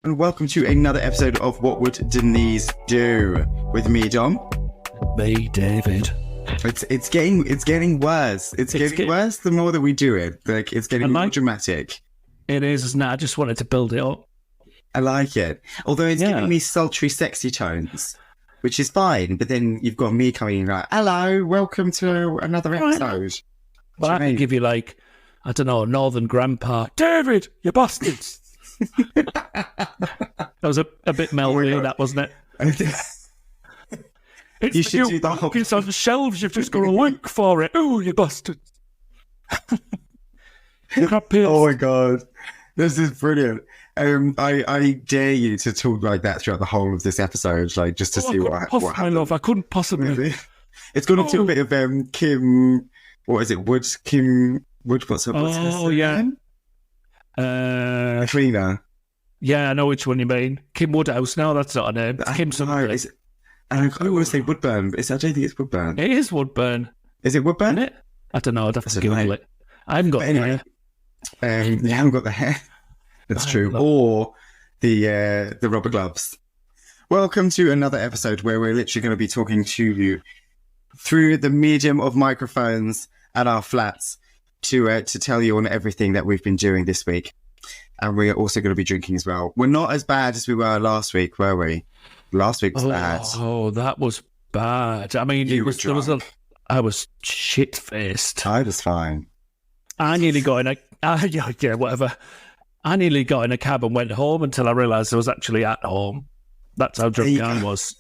And welcome to another episode of What Would Denise Do? With me, Dom. Me, David. It's getting worse. It's getting worse the more that we do it. Like, it's getting more dramatic. It is, isn't it? I just wanted to build it up. I like it. Although it's giving me sultry, sexy tones, which is fine. But then you've got me coming in like, hello, welcome to another episode. Well, I can give you like, I don't know, Northern Grandpa. David, you bastards. That was a bit melody, that wasn't it? It's you should do the whole... It's on the shelves, you've just got to look for it. Oh, you bastards. Oh my God. This is brilliant. I dare you to talk like that throughout the whole of this episode, like just to see what happens. My love, I couldn't possibly. It's gone up to a bit of Kim, what is it? Wood, what's her name? Cleaner. Yeah, I know which one you mean. Kim Woodhouse. No, that's not her name. It's Kim something. I want to say Woodburn, but I don't think it's Woodburn. It is Woodburn. Is it Woodburn? Isn't it? I don't know. I'd have to Google it. I haven't got hair. You haven't got the hair. That's true. Or the rubber gloves. Welcome to another episode where we're literally going to be talking to you through the medium of microphones at our flats to tell you on everything that we've been doing this week. And we're also going to be drinking as well. We're not as bad as we were last week, were we? Last week was bad. Oh, that was bad. I mean, I was shit-faced. I was fine. I nearly got in whatever. I nearly got in a cab and went home until I realised I was actually at home. That's how drunk I was.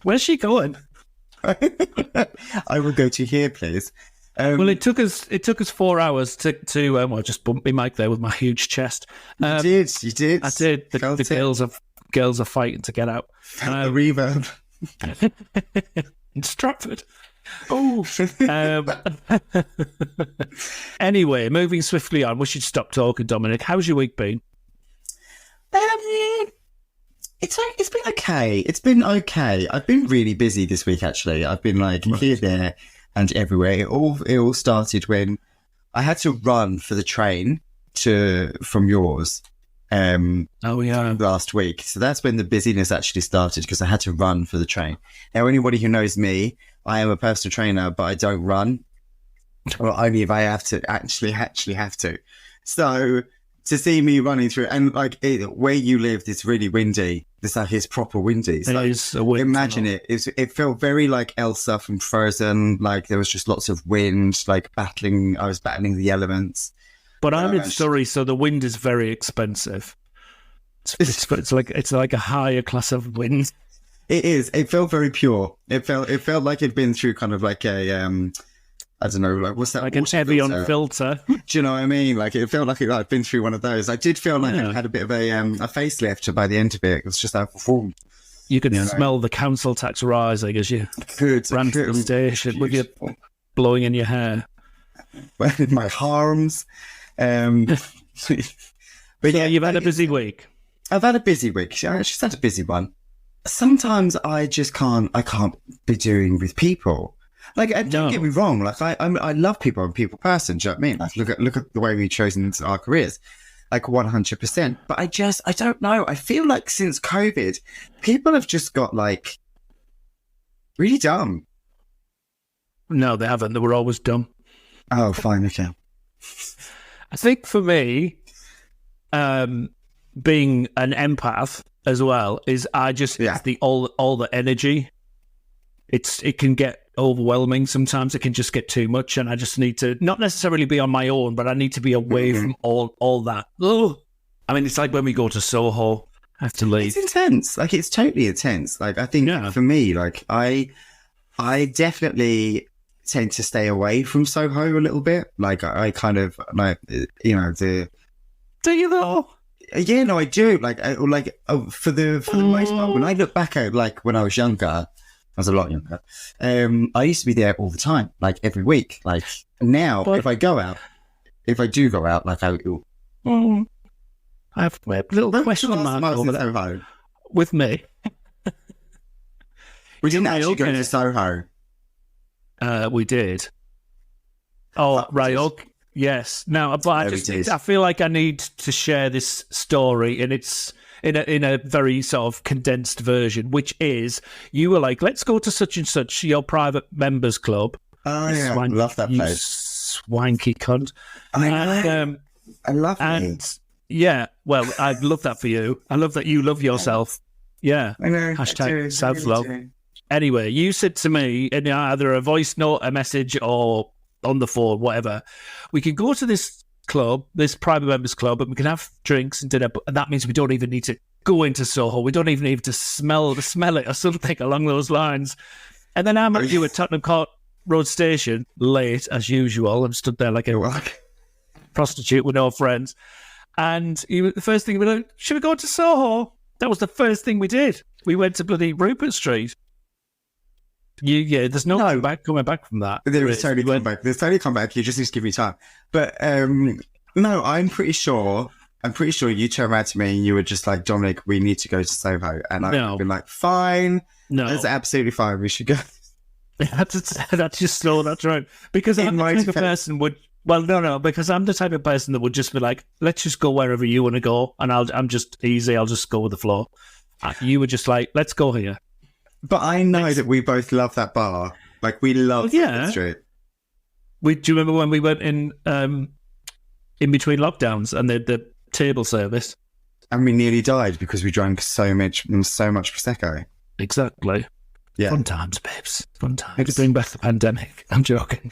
Where's she going? I will go to here, please. Well, it took us 4 hours to just bump me mic there with my huge chest. You did. I did. The girls are fighting to get out. Reverb in Stratford. Oh. Anyway, moving swiftly on. We should stop talking, Dominic. How's your week been? It's been okay. It's been okay. I've been really busy this week. Actually, I've been here, there, and everywhere. It all started when I had to run for the train from yours. Last week. So that's when the busyness actually started, because I had to run for the train. Now, anybody who knows me, I am a personal trainer, but I don't run. Well, only if I have to actually have to. So to see me running through, and where you lived, it's really windy. It's proper windy. So imagine it. It felt very like Elsa from Frozen. Like there was just lots of wind, I was battling the elements. But I'm in Surrey, so the wind is very expensive. It's like a higher class of wind. It is. It felt very pure. It felt like it'd been through kind of like a I don't know, like what's that? Like an Evian filter. Do you know what I mean? Like it felt like I'd been through one of those. I did feel like I had a bit of a facelift by the end of it. It was just outperformed. You could smell the council tax rising as you ran to the station with you blowing in your hair. In my arms. But yeah, you've had a busy week. I've had a busy week. I just had a busy one. Sometimes I just can't be doing with people. Don't get me wrong. I love people. I'm a people person. Do you know what I mean? Look at the way we've chosen our careers. 100%. But I don't know. I feel like since COVID, people have just got really dumb. No, they haven't. They were always dumb. Oh, fine. Okay. I think for me, being an empath as well is it's the all the energy. It can get overwhelming sometimes. It can just get too much, and I just need to not necessarily be on my own, but I need to be away from all that. Ugh. I mean, it's like when we go to Soho, I have to leave. It's intense. It's totally intense. I think for me, I definitely tend to stay away from Soho a little bit. I kind of do you though? Yeah, no, I do. For the most part, when I look back at when I was younger, I was a lot younger. I used to be there all the time, every week. Now, if I do go out, I have a little question mark over that. With me. We didn't actually go to Soho. We did. Oh, right. Okay. Yes. Now, but I feel like I need to share this story, and it's in a very sort of condensed version, which is you were like, let's go to such and such, your private members club. Oh, yeah. I love that place. Swanky cunt. I love it. Yeah, well, I love that for you. I love that you love yourself. Yeah. I know. Hashtag self-love. Anyway, you said to me in either a voice note, a message, or on the phone, whatever, we can go to this club, this private members club, and we can have drinks and dinner, but that means we don't even need to go into Soho. We don't even need to smell it or something along those lines. And then I met you at Tottenham Court Road Station, late as usual, and stood there like a prostitute with no friends. And the first thing we were like, should we go to Soho? That was the first thing we did. We went to bloody Rupert Street. There's no coming back from that. There is totally come back. There's totally come back. You just need to give me time. But no, I'm pretty sure you turned around to me and you were just like, Dominic, we need to go to Soho. And I've been like, fine. No. That's absolutely fine. We should go. That's right. Because I'm the type of person because I'm the type of person that would just be like, let's just go wherever you want to go. And I'm just easy. I'll just go with the flow. You were just like, let's go here. But I know that we both love that bar. Like, we love that street. Do you remember when we went in between lockdowns and the table service? And we nearly died because we drank so much Prosecco. Exactly. Yeah. Fun times, babes. Fun times. Maybe bring back the pandemic. I'm joking.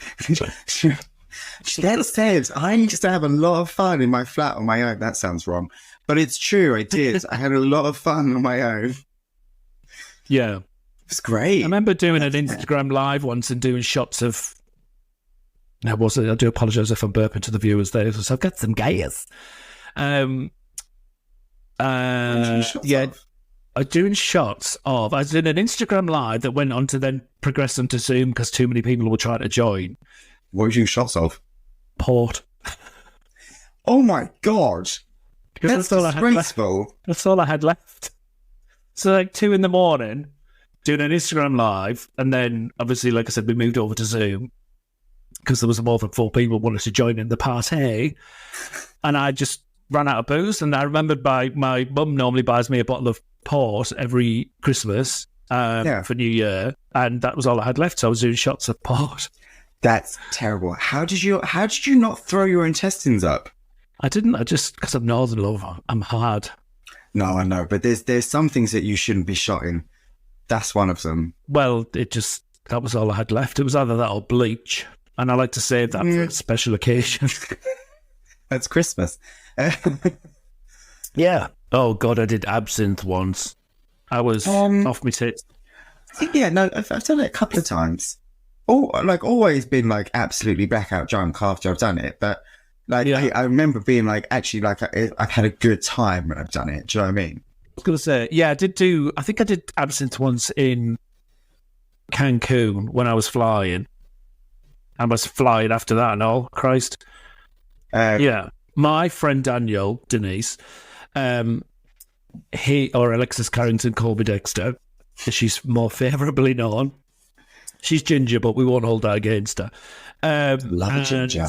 That said, I used to have a lot of fun in my flat on my own. That sounds wrong. But it's true, I did. I had a lot of fun on my own. Yeah. It's great. I remember doing an Instagram live once and doing shots of... I do apologise if I'm burping to the viewers there, because I've got some gas. I was doing shots of... I was doing an Instagram live that went on to then progress onto Zoom because too many people were trying to join. What were you doing shots of? Port. Oh my God. That's disgraceful. That's all I had left. So like 2 a.m, doing an Instagram live, and then obviously, like I said, we moved over to Zoom because there was more than 4 people wanted to join in the party, and I just ran out of booze. And I remembered my mum normally buys me a bottle of port every Christmas for New Year, and that was all I had left. So I was doing shots of port. That's terrible. How did you not throw your intestines up? I didn't. I just because I'm northern, love. I'm hard. No, I know, but there's some things that you shouldn't be shot in. That's one of them. Well, that was all I had left. It was either that or bleach, and I like to save that for a special occasion. That's Christmas. Yeah. Oh God, I did absinthe once. I was off my tits. Yeah, no, I've done it a couple of times. Always been like absolutely blackout drunk after I've done it, but. I remember being like, actually, like, I've had a good time when I've done it. Do you know what I mean? I was going to say, yeah, I think I did absinthe once in Cancun when I was flying. I was flying after that and all. Christ. My friend Daniel, Denise, or Alexis Carrington, Colby Dexter, she's more favourably known. She's ginger, but we won't hold that against her. Love ginger.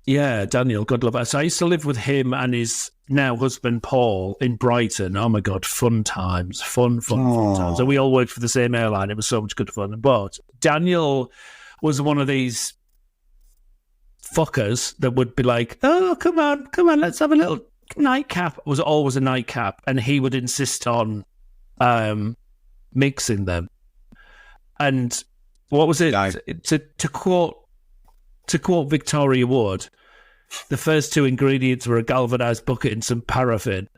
Yeah, Daniel, God love her. So I used to live with him and his now husband, Paul, in Brighton. Oh, my God, fun times. Fun times. And we all worked for the same airline. It was so much good fun. But Daniel was one of these fuckers that would be like, oh, come on, let's have a little nightcap. It was always a nightcap. And he would insist on mixing them. And what was it? To quote Victoria Wood, the first 2 ingredients were a galvanized bucket and some paraffin.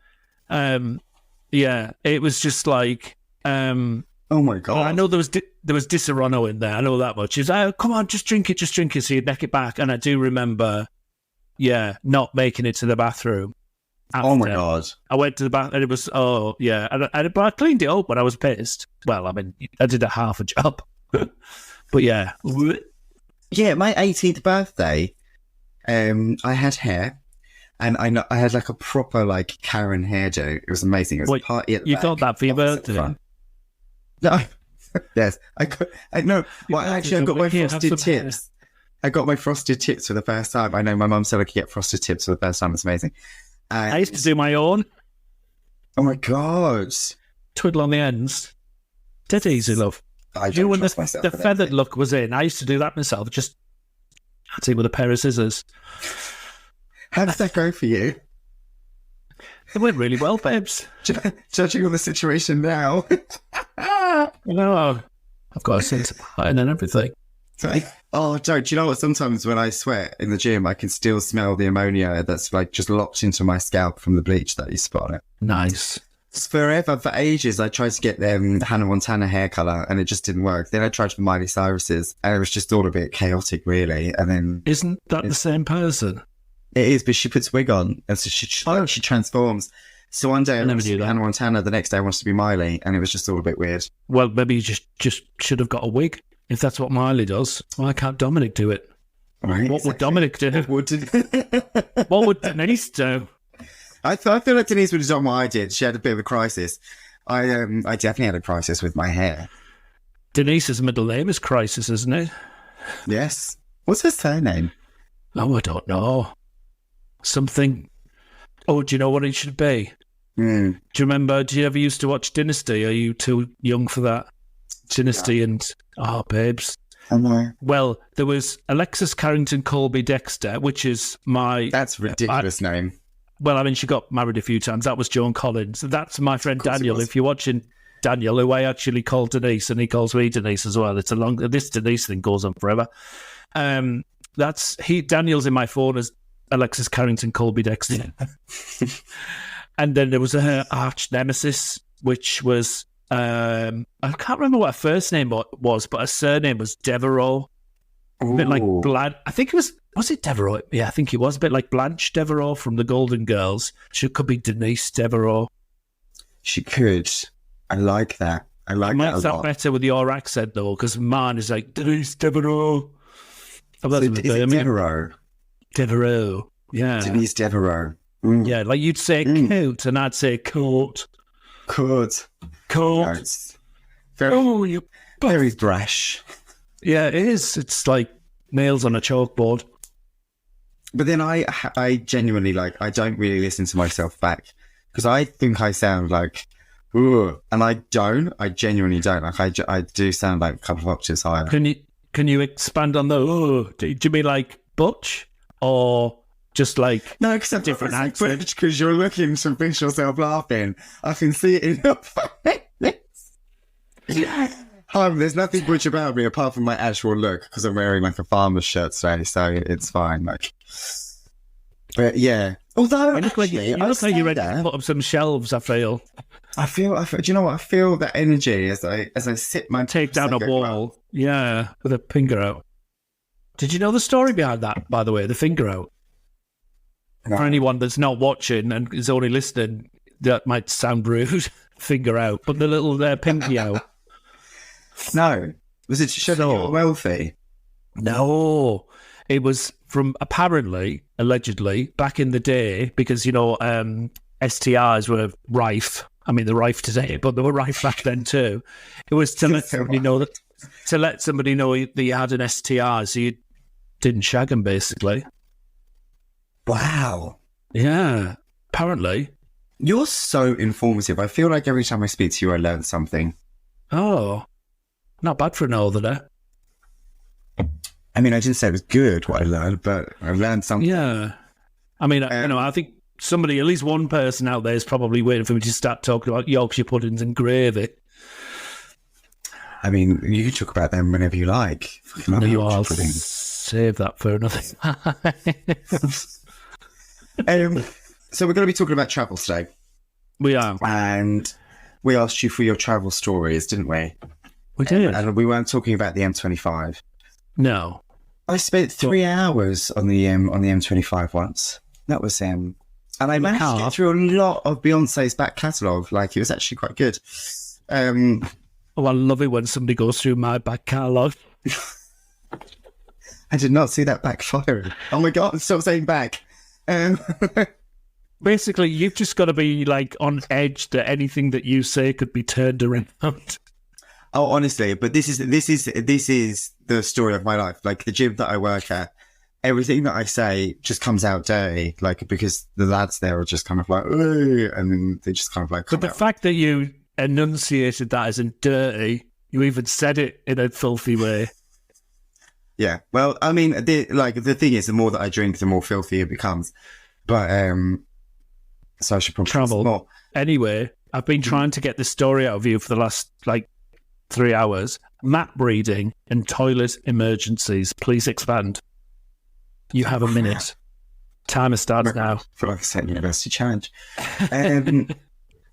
It was just like, oh my God! I know there was Disaronno in there. I know that much. He's like, oh, come on, just drink it. So you'd neck it back. And I do remember, not making it to the bathroom. After. Oh my God! I went to the bath and it was but I cleaned it up when I was pissed. Well, I mean, I did a half a job, but yeah. Yeah, my 18th birthday, I had hair, and I had like a proper like Karen hairdo. It was amazing. It was a party at the back. Got that for your birthday? No, yes, I know. Well, actually, I got my frosted tips. I got my frosted tips for the first time. I know my mum said I could get frosted tips for the first time. It's amazing. I used to do my own. Oh my God. Twiddle on the ends. Dead easy, love. I Do you know when trust myself the for that. feathered look was in? I used to do that myself. Just had to with a pair of scissors. How did that go for you? It went really well, babes. Judging on the situation now. No, I've got a sense of pattern and everything. Oh, Joe, do you know what? Sometimes when I sweat in the gym, I can still smell the ammonia that's like just locked into my scalp from the bleach that you spot on it. Nice. For ages, I tried to get Hannah Montana hair colour and it just didn't work. Then I tried for Miley Cyrus's and it was just all a bit chaotic, really. And then Isn't that the same person? it is, but she puts wig on and so she transforms. So one day I never wanted to knew be that. Hannah Montana, the next day I wanted to be Miley, and it was just all a bit weird. Well, maybe you just should have got a wig. If that's what Miley does, why can't Dominic do it? Right? What would Dominic do? What would Denise do? I feel like Denise would have done what I did. She had a bit of a crisis. I definitely had a crisis with my hair. Denise's middle name is Crisis, isn't it? Yes. What's her surname? Oh, I don't know. Something. Oh, do you know what it should be? Mm. Do you remember? Do you ever used to watch Dynasty? Are you too young for that? Dynasty and babes. I know. Well, there was Alexis Carrington Colby Dexter, which is my. That's a ridiculous name. Well, I mean, she got married a few times. That was Joan Collins. That's my friend Daniel. If you're watching Daniel, who I actually call Denise, and he calls me Denise as well. It's a long. This Denise thing goes on forever. Daniel's in my phone as Alexis Carrington Colby Dexter. And then there was her arch nemesis, which was I can't remember what her first name was, but her surname was Devereaux. A bit like I think it was it Devereaux? Yeah, I think it was a bit like Blanche Devereaux from the Golden Girls. She could be Denise Devereaux. She could. I like that. I like that a Might sound lot. better with your accent though, because mine is like Denise Devereaux. Oh, that's Is it Devereaux? Devereaux. Yeah. Denise Devereaux. Mm. Yeah, like you'd say coat and I'd say coat. Could. Coat. No, it's very, Oh, you. very brash. Yeah, it is. It's like nails on a chalkboard. But then I genuinely I don't really listen to myself back because I think I sound like, ooh, and I don't. I genuinely don't. I do sound like a couple of octaves higher. Can you expand on the? Oh, do you mean like Butch or just like No, because I'm different different accent? because you're looking to fix yourself laughing. I can see it in your face. There's nothing Butch about me apart from my actual look because I'm wearing like a farmer's shirt today, so it's fine. But yeah. Although you look like you're ready to put up some shelves. I feel. I feel. Do you know what? I feel that energy as I sit my Take down a wall. Yeah, with a finger out. Did you know the story behind that? By the way, the finger out. No. For anyone that's not watching and is only listening, that might sound rude. Finger out, but the little pinky out. No, was it to show that you're wealthy? No, it was from allegedly, back in the day, because STIs were rife. I mean, they're rife today, but they were rife back then too. It was to let somebody know that you had an STI, so you didn't shag them, basically. Wow. Yeah, apparently. You're so informative. I feel like every time I speak to you, I learn something. Oh, not bad for an northerner. I mean, I didn't say it was good what I learned, but I learned something. Yeah. I mean, I think somebody, at least one person out there is probably waiting for me to start talking about Yorkshire puddings and gravy. I mean, you can talk about them whenever you like. No, I'll save that for another time. So we're going to be talking about travel today. We are. And we asked you for your travel stories, didn't we? We did. And we weren't talking about the M25. No. I spent 3 hours on the M25 once. That was and I managed to get through a lot of Beyonce's back catalogue. Like, it was actually quite good. Oh, I love it when somebody goes through my back catalogue. I did not see that backfiring. Oh my God, stop saying back. Basically, you've just got to be like on edge that anything that you say could be turned around. Oh, honestly, but this is the story of my life. Like the gym that I work at, everything that I say just comes out dirty, like because the lads there are just kind of like, "Ooh," and then they just kind of like. But the fact that you enunciated that as in dirty, you even said it in a filthy way. Yeah, well, I mean, the thing is, the more that I drink, the more filthy it becomes. But so I should probably travel more. Anyway, I've been trying to get this story out of you for the last 3 hours. Map reading and toilet emergencies. Please expand. You have a minute. Timer starts now. I feel like a set university challenge.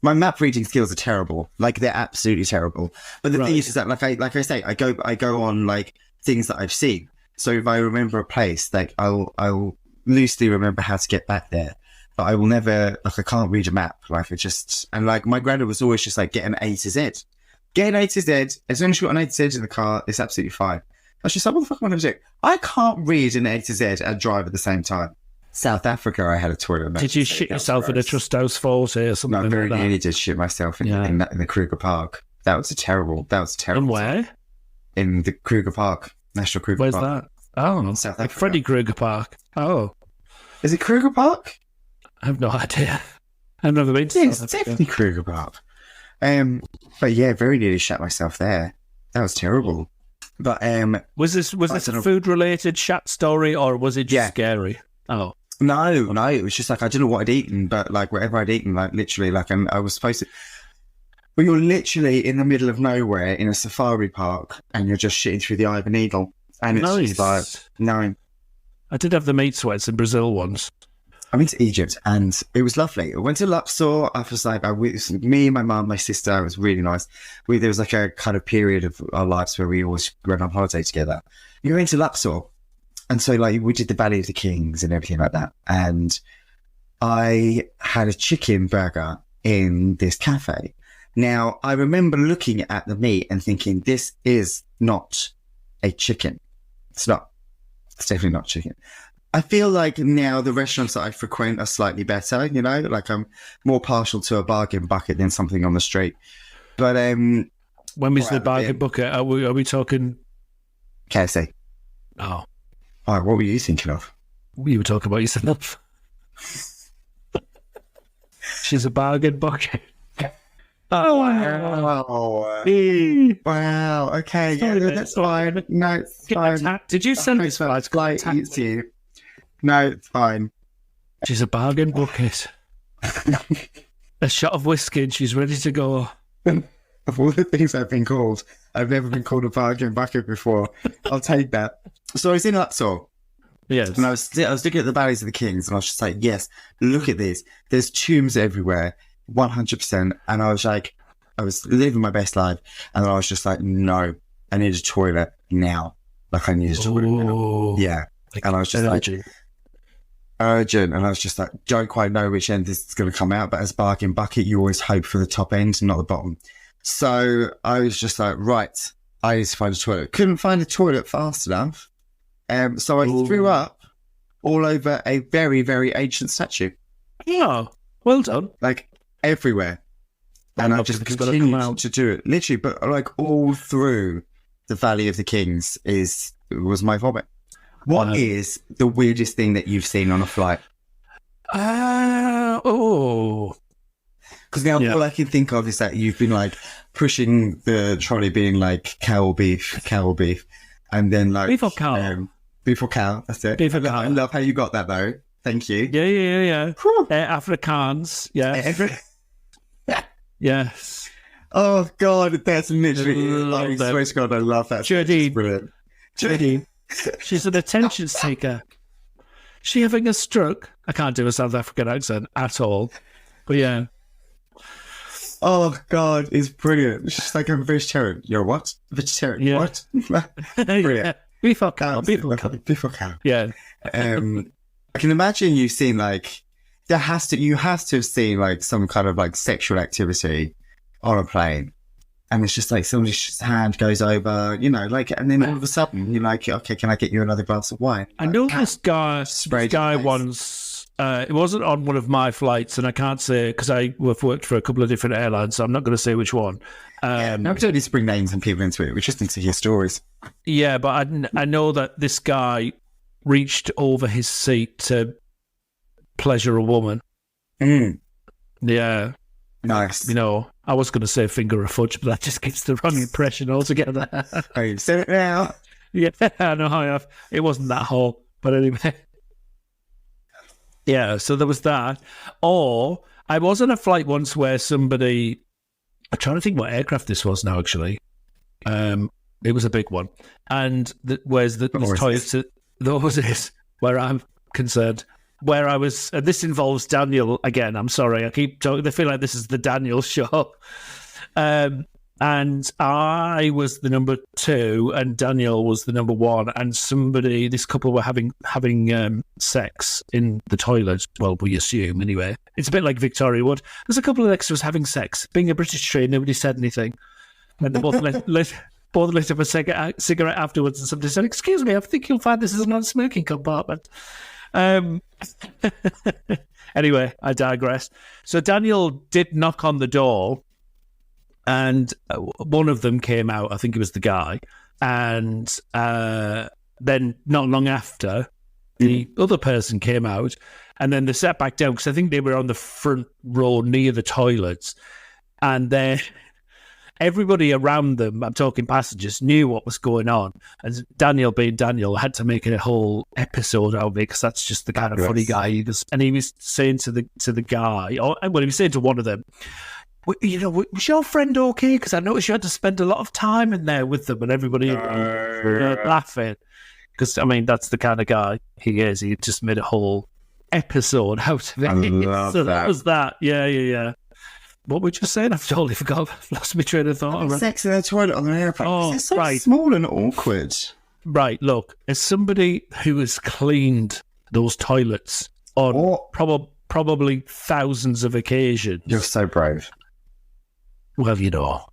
My map reading skills are terrible. Like they're absolutely terrible. But the thing is that like I say, I go on like things that I've seen. So if I remember a place, like I'll loosely remember how to get back there. But I will never, like I can't read a map. Like it just, and like my granddad was always just like, get an A to Z. Get an A to Z. As soon as you've got an A to Z in the car, it's absolutely fine. I was just like, what the fuck am I going to do? I can't read an A to Z and drive at the same time. South Africa, I had a toilet. Did you shit yourself in a Trust House Forte or something? No, I very like that? nearly did shit myself in the Kruger Park. That was a terrible. And where? In the Kruger Park, National Kruger Where's Park. Where's that? Oh, South like Africa. Freddie Kruger Park. Oh. Is it Kruger Park? I have no idea. I've never been to Yeah, South it's Africa. definitely Kruger Park. But yeah, very nearly shat myself there. That was terrible. But was this a food related shat story or was it just scary? Oh. No, it was just like I don't know what I'd eaten, but like whatever I'd eaten, like literally, like I was supposed to. Well, you're literally in the middle of nowhere in a safari park, and you're just shitting through the eye of a needle, and it's just like no. I did have the meat sweats in Brazil once. I went to Egypt, and it was lovely. I went to Luxor. I was like, me, my mum, my sister. It was really nice. There was like a kind of period of our lives where we always went on holiday together. You went to Luxor. And so, like, we did the Valley of the Kings and everything like that. And I had a chicken burger in this cafe. Now, I remember looking at the meat and thinking, this is not a chicken. It's not. It's definitely not chicken. I feel like now the restaurants that I frequent are slightly better, you know? Like, I'm more partial to a bargain bucket than something on the street. But, when was the bargain bucket? Are we talking... KFC. Oh. All right, what were you thinking of? You were talking about yourself. She's a bargain bucket. Oh, wow. Wow, okay. Sorry, yeah, that's fine. No, it's fine. Did you send this fine. It's like eats you. No, it's fine. She's a bargain bucket. A shot of whiskey and she's ready to go. Of all the things I've been called, I've never been called a bargain bucket before. I'll take that. So I was in Luxor. Yes. And I was looking at the Valleys of the Kings and I was just like, yes, look at this. There's tombs everywhere, 100%. And I was like, I was living my best life. And I was just like, no, I need a toilet now. Like I need a toilet now. Yeah. And I was just like, urgent. And I was just like, don't quite know which end this is going to come out. But as bargain bucket, you always hope for the top end, not the bottom. So I was just like, right, I need to find a toilet. Couldn't find a toilet fast enough. So I threw up all over a very, very ancient statue. Oh, well done. Like everywhere. And I just continued to do it. Literally, but like all through the Valley of the Kings was my vomit. What is the weirdest thing that you've seen on a flight? Because now all I can think of is that you've been like pushing the trolley being like cow beef. And then like... Beef or cow? Beef or cow, that's it. Beef or cow. I love how you got that though. Thank you. Yeah. Afrikaans, yes. Yes. Oh God, that's literally... I swear to God, I love that. Jodie. Brilliant. Jodie. She's an attention seeker. She having a stroke? I can't do a South African accent at all. But yeah. Oh God, it's brilliant. She's like, I'm a vegetarian. You're what? Vegetarian? Yeah. What? Brilliant. Yeah. Beef or cow. Beef or cow. Yeah. I can imagine you've seen like you have to have seen like some kind of like sexual activity on a plane, and it's just like somebody's hand goes over, you know, like, and then all of a sudden you're like, okay, can I get you another glass of wine? I know this guy once It wasn't on one of my flights, and I can't say because I've worked for a couple of different airlines, so I'm not going to say which one. No, we don't need to bring names and people into it. We just need to hear stories. Yeah, but I know that this guy reached over his seat to pleasure a woman. Yeah. Nice. You know, I was going to say finger a fudge, but that just gives the wrong impression altogether. Oh, you've said it now. Yeah, I know I have. It wasn't that whole, but anyway. Yeah, so there was that. Or I was on a flight once where somebody, I'm trying to think what aircraft this was now, actually. It was a big one. And where's the toilet? That was it, where I'm concerned. Where I was, and this involves Daniel again. I'm sorry, I keep talking. I feel like this is the Daniel show. And I was the number 2, and Daniel was the number 1. And this couple were having sex in the toilet. Well, we assume anyway. It's a bit like Victoria Wood. There's a couple of extras having sex. Being a British train, nobody said anything, and they both lit up a cigarette afterwards. And somebody said, "Excuse me, I think you'll find this is a non-smoking compartment." Anyway, I digress. So Daniel did knock on the door, and one of them came out. I think it was the guy. And then not long after, the other person came out, and then they sat back down because I think they were on the front row near the toilets. And then everybody around them, I'm talking passengers, knew what was going on. And Daniel, being Daniel, had to make a whole episode out of it because that's just the kind of funny guy he was. And he was saying to the guy, he was saying to one of them, you know, was your friend okay? Because I noticed you had to spend a lot of time in there with them, and everybody laughing. Because, I mean, that's the kind of guy he is. He just made a whole episode out of it. I love that. That was that. Yeah. What were you just saying? I've totally forgot. I've lost my train of thought. Sex in a toilet on an airplane. Oh, it's so right. small and awkward. Right, look, as somebody who has cleaned those toilets on probably thousands of occasions. You're so brave. Well, you know,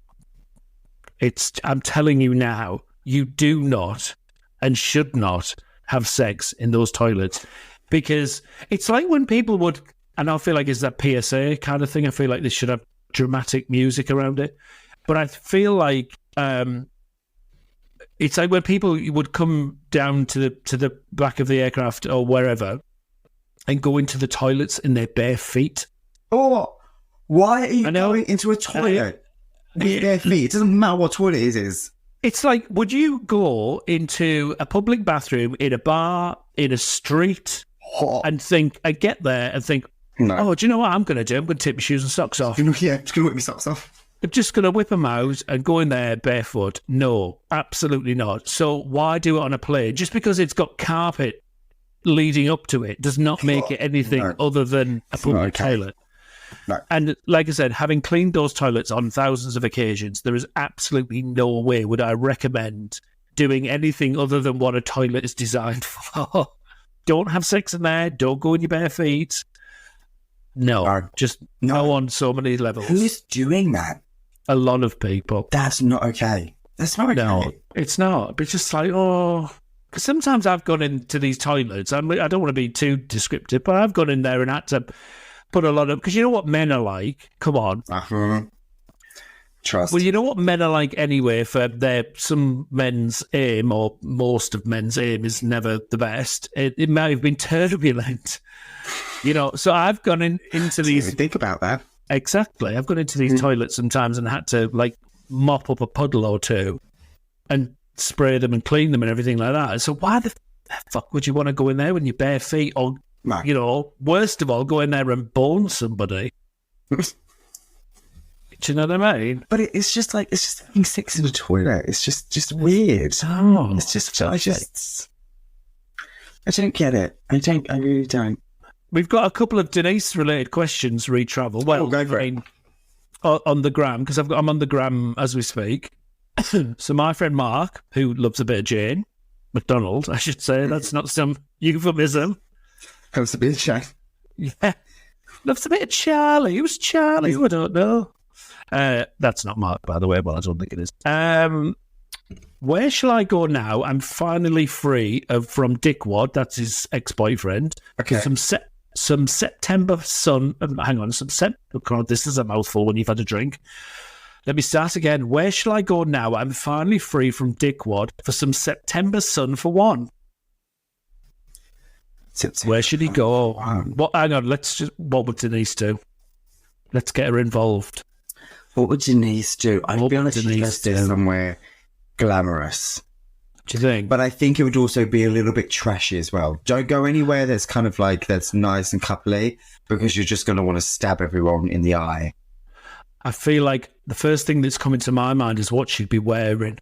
I'm telling you now, you do not and should not have sex in those toilets, because it's like when people would, and I feel like it's that PSA kind of thing. I feel like they should have dramatic music around it, but I feel like it's like when people would come down to the back of the aircraft or wherever and go into the toilets in their bare feet. Oh, why are you going into a toilet with bare feet? It doesn't matter what toilet it is. It's like, would you go into a public bathroom, in a bar, in a street, and get there and think, no. Oh, do you know what I'm going to do? I'm going to take my shoes and socks off. Yeah, I'm just going to whip my socks off. I'm just going to whip them out and go in there barefoot. No, absolutely not. So why do it on a plane? Just because it's got carpet leading up to it does not make it anything other than a public toilet. No. And like I said, having cleaned those toilets on thousands of occasions, there is absolutely no way would I recommend doing anything other than what a toilet is designed for. Don't have sex in there. Don't go in your bare feet. No, no on so many levels. Who's doing that? A lot of people. That's not okay. That's not okay. No, it's not. But it's just like, because sometimes I've gone into these toilets. I don't want to be too descriptive, but I've gone in there and had to put a lot of, because you know what men are like? Come on. Trust. Well, you know what men are like anyway, for some men's aim, or most of men's aim, is never the best. It may have been turbulent. You know, so I've gone into these... Think about that. Exactly. I've gone into these toilets sometimes and had to, like, mop up a puddle or two and spray them and clean them and everything like that. So why the fuck would you want to go in there when you're bare feet, or, you know, worst of all, go in there and bone somebody? Do you know what I mean? But it's just having sex in a toilet. It's just weird. Oh, it's just, I don't get it. I really don't. We've got a couple of Denise-related questions, Retravel. Well, go for it. On the gram, because I'm on the gram as we speak. So my friend Mark, who loves a bit of Jane McDonald, I should say, that's not some euphemism. Loves a bit of Jane. Yeah. Loves a bit of Charlie. Who's Charlie? I don't know. That's not Mark, by the way. Well, I don't think it is. Where shall I go now? I'm finally free from Dickwad, that's his ex-boyfriend. Okay. some September sun. Hang on, oh God, this is a mouthful when you've had a drink. Let me start again. Where shall I go now? I'm finally free from dickwad for some September sun for one. Where should he go? What? Hang on. What would Denise do? Let's get her involved. What would Denise do? I'd be honest, Denise do somewhere glamorous. Do you think? But I think it would also be a little bit trashy as well. Don't go anywhere that's kind of like that's nice and coupley, because you're just going to want to stab everyone in the eye. I feel like the first thing that's coming to my mind is what she'd be wearing.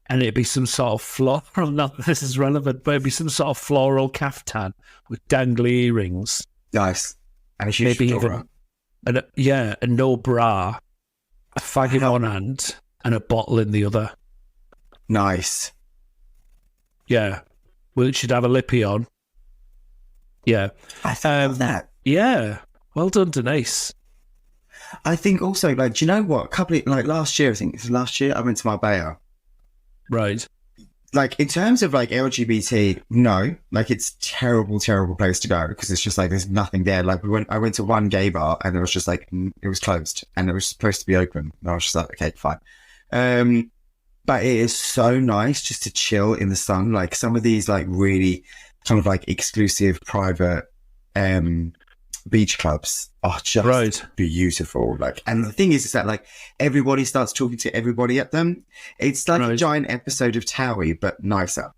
And it'd be some sort of floral, not that this is relevant, but it'd be some sort of floral caftan with dangly earrings. Nice. And a huge fedora. A no bra, a fag in one hand, and a bottle in the other. Nice. Yeah. Well, it should have a lippy on. Yeah. I love that. Yeah. Well done, Denise. I think also, like, do you know what? Last year, I went to Marbella. Right. Like, in terms of, like, LGBT, no. Like, it's terrible, terrible place to go, because it's just, like, there's nothing there. Like, I went to one gay bar, and it was just, like, it was closed, and it was supposed to be open. And I was just like, okay, fine. But it is so nice just to chill in the sun. Like, some of these, like, really kind of, like, exclusive, private beach clubs are just beautiful. Like, and the thing is that, like, everybody starts talking to everybody at them. It's like a giant episode of Towie, but nicer.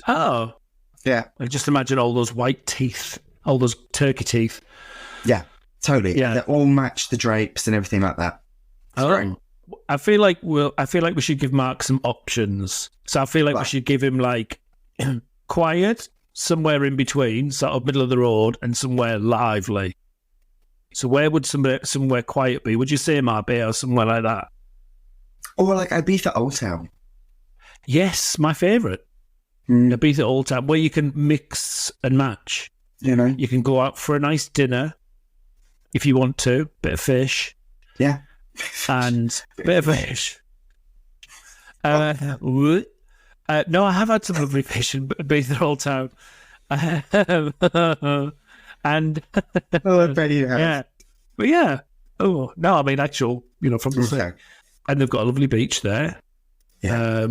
Oh. Yeah. I just imagine all those white teeth, all those turkey teeth. Yeah, totally. Yeah. They all match the drapes and everything like that. It's great. I feel like we should give Mark some options. So I feel like we should give him, like, quiet, somewhere in between, sort of middle of the road, and somewhere lively. So where would somewhere quiet be? Would you say Marbella or somewhere like that? Or like Ibiza Old Town. Yes, my favourite. Ibiza Old Town, where you can mix and match. You know? You can go out for a nice dinner, if you want to, bit of fish. Yeah. And a bit of fish. No, I have had some lovely fish in Ibiza Old Town. And I bet you have. Yeah. But yeah. Oh, no, I mean, actual, from the sea. And they've got a lovely beach there. Yeah.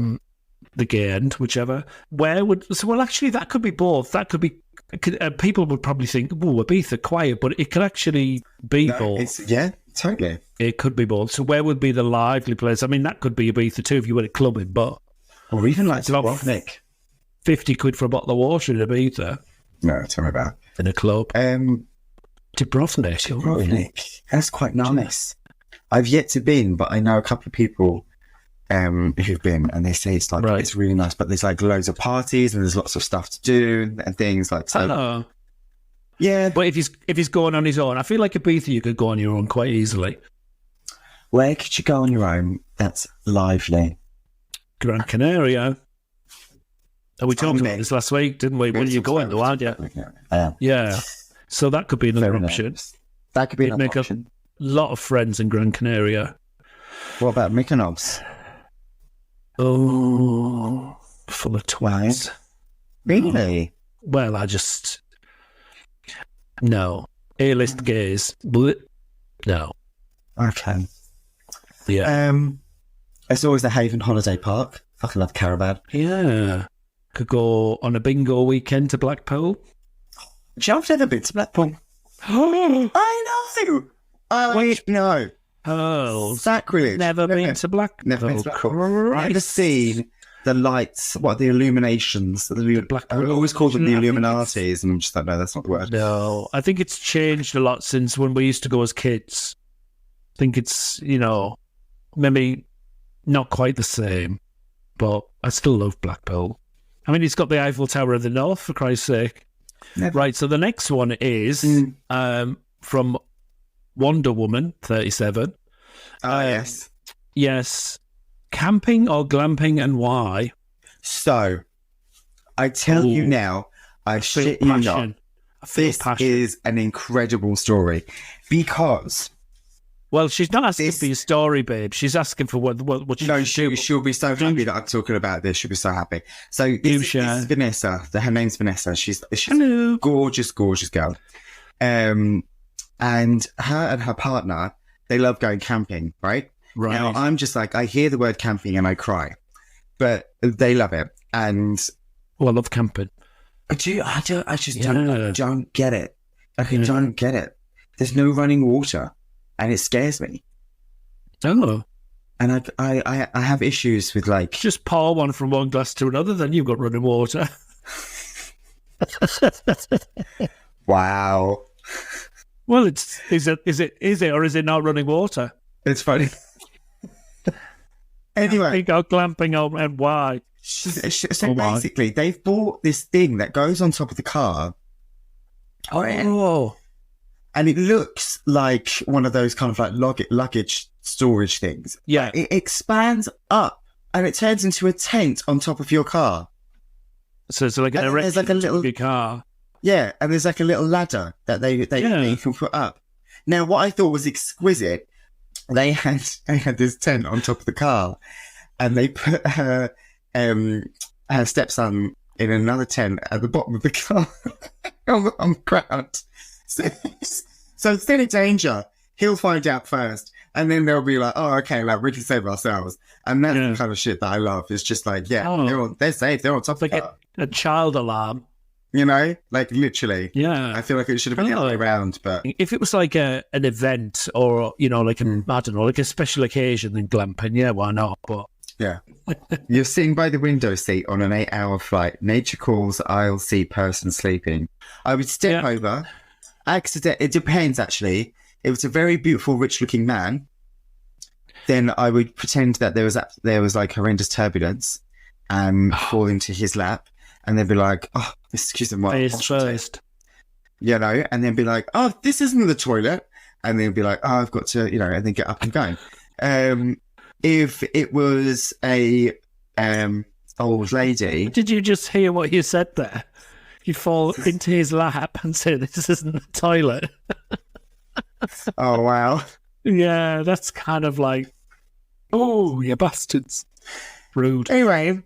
The gay end, whichever. Actually, that could be both. That could be, people would probably think, oh, Ibiza, quiet, but it could actually be both. Yeah, totally. It could be both. So where would be the lively place? I mean, that could be Ibiza too if you went clubbing, but... Or even like Dubrovnik. 50 quid for a bottle of water in Ibiza. No, tell me about it. In a club. Dubrovnik. That's quite nice. I've yet to been, but I know a couple of people who've been, and they say it's like it's really nice, but there's like loads of parties and there's lots of stuff to do and things like so. Oh. Yeah. But if he's going on his own, I feel like Ibiza you could go on your own quite easily. Where could you go on your own that's lively? Gran Canaria. We talked about this last week, didn't we? When you going though, aren't you? Yeah. So that could be another option. That could be another option. A lot of friends in Gran Canaria. What about Mykonos? Oh, full of twats. Really? Well, no. A-list gays. No. Okay. Yeah. It's always the Haven Holiday Park. Fucking love Caravan. Yeah. Could go on a bingo weekend to Blackpool. I've never been to Blackpool. I know. I know. Oh, sacrilege. Never been to Blackpool. Never been to Blackpool. Never seen the lights, the illuminations. I always call them the Illuminatis, and I'm just like, no, that's not the word. No, I think it's changed a lot since when we used to go as kids. I think it's, maybe not quite the same, but I still love Blackpool. I mean, it's got the Eiffel Tower of the North, for Christ's sake. Never. Right, so the next one is from Wonder Woman 37. Yes. Yes. Camping or glamping, and why? So, I tell you now, I shit you not, this is an incredible story because... Well, she's not asking for your story, babe. She's asking for what she'll be so happy that I'm talking about this. She'll be so happy. So this is Vanessa. Her name's Vanessa. She's a gorgeous, gorgeous girl. And her and her partner, they love going camping, right? Right. Now, I'm just like, I hear the word camping and I cry, but they love it. And I love camping. I just don't get it. I don't get it. There's no running water, and it scares me. Oh. And I have issues with like... Just pour one from one glass to another, then you've got running water. Wow. Well, is it or is it not running water? It's funny. Anyway. You go glamping on, and why? So basically, they've bought this thing that goes on top of the car. Oh. And it looks like one of those kind of like luggage storage things. Yeah. It expands up and it turns into a tent on top of your car. So it's like an erection there's like a little your car. Yeah, and there's like a little ladder that they can put up. Now, what I thought was exquisite, they had this tent on top of the car, and they put her stepson in another tent at the bottom of the car on the ground. So still in danger. He'll find out first, and then they'll be like, "Oh, okay, like we can save ourselves." And that's the kind of shit that I love. It's just like, they're safe. They're on top of the car. A child alarm. You know, like literally. Yeah. I feel like it should have been the other way around, but if it was like an event or, you know, like I don't know, like a special occasion, then glamping, yeah, why not? But yeah. You're sitting by the window seat on an 8-hour flight. Nature calls, I'll see person sleeping. I would step over. It depends, actually. If it's a very beautiful, rich-looking man, then I would pretend that there was like horrendous turbulence and fall into his lap. And they'd be like, "Oh, excuse me, face first," you know, and then be like, "Oh, this isn't the toilet," and then be like, "Oh, I've got to," you know, and then get up and go. If it was a old lady, did you just hear what you said there? You fall into his lap and say, "This isn't the toilet." Oh wow! Yeah, that's kind of like, oh, you bastards, rude. Anyway.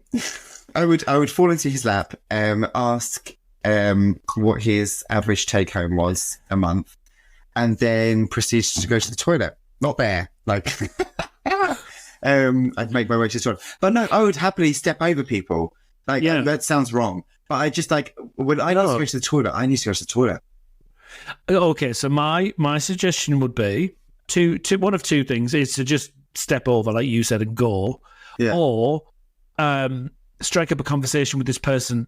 I would fall into his lap, ask what his average take home was a month, and then proceed to go to the toilet. Not there, like I'd make my way to the toilet. But no, I would happily step over people. Like that sounds wrong, but I just like when I need to go to the toilet, I need to go to the toilet. Okay, so my suggestion would be one of two things: is to just step over, like you said, and go, or strike up a conversation with this person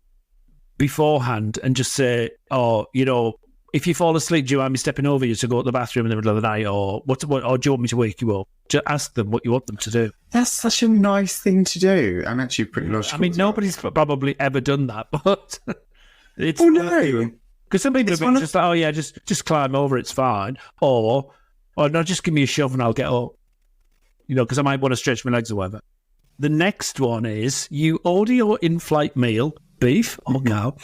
beforehand and just say, "Oh, you know, if you fall asleep, do you mind me stepping over you to go to the bathroom in the middle of the night, or or do you want me to wake you up?" Just ask them what you want them to do. That's such a nice thing to do. I'm actually pretty logical. I mean, nobody's probably ever done that, but it's no, because some people are just like, "Oh yeah, just climb over, it's fine," or no, just give me a shove and I'll get up. You know, because I might want to stretch my legs or whatever. The next one is you order your in-flight meal, beef or cow,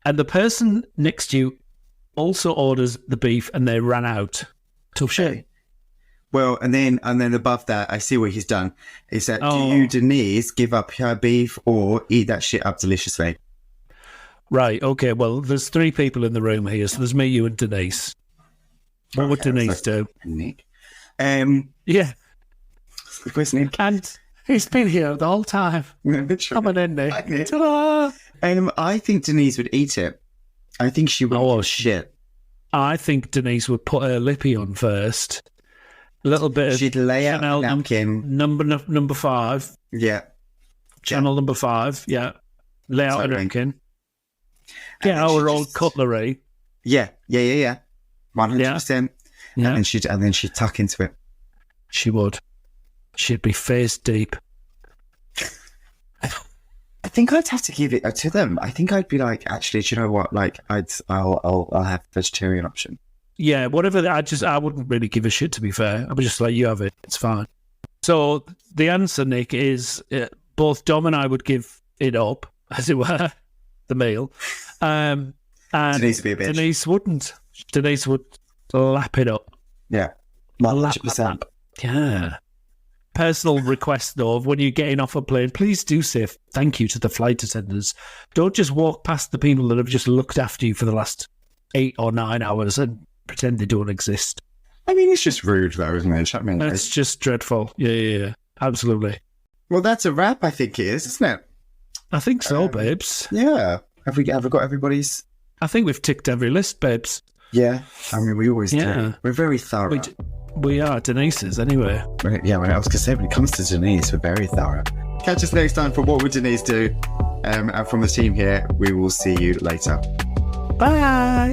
and the person next to you also orders the beef and they ran out. Tough shit. Well, and then above that, I see what he's done. He said, "Do you, Denise, give up her beef or eat that shit up deliciously?" Right, okay, well, there's 3 people in the room here, so there's me, you and Denise. What would Denise do? Nick. Yeah. Where's Nick? And he's been here the whole time. Coming in there. Ta-da! I think Denise would eat it. I think she would. Oh, shit. I think Denise would put her lippy on first. A little bit of... She'd lay out a napkin. Number 5. Yeah. Channel number 5, yeah. Lay out a napkin. Get our old cutlery. Yeah. 100%. Yeah. And then she'd tuck into it. She would. She'd be face deep. I think I'd have to give it to them. I think I'd be like, actually, do you know what? Like, I'll have a vegetarian option. Yeah, whatever. I wouldn't really give a shit, to be fair. I would just let you have it. It's fine. So the answer, Nick, is both Dom and I would give it up, as it were, the meal. And Denise would be a bitch. Denise wouldn't. Denise would lap it up. Yeah. 100%. Yeah. Personal request, though, of when you're getting off a plane, please do say thank you to the flight attendants. Don't just walk past the people that have just looked after you for the last 8 or 9 hours and pretend they don't exist. I mean, it's just rude, though, isn't it? I mean, It's just dreadful. Yeah. Absolutely. Well, that's a wrap, I think it is, isn't it? I think so, babes. Yeah. Have we got everybody's? I think we've ticked every list, babes. Yeah. I mean, we always do. We're very thorough. We are. Denise's, anyway. Yeah, well, I was going to say, when it comes to Denise, we're very thorough. Catch us next time for What Would Denise Do? And from the team here, we will see you later. Bye.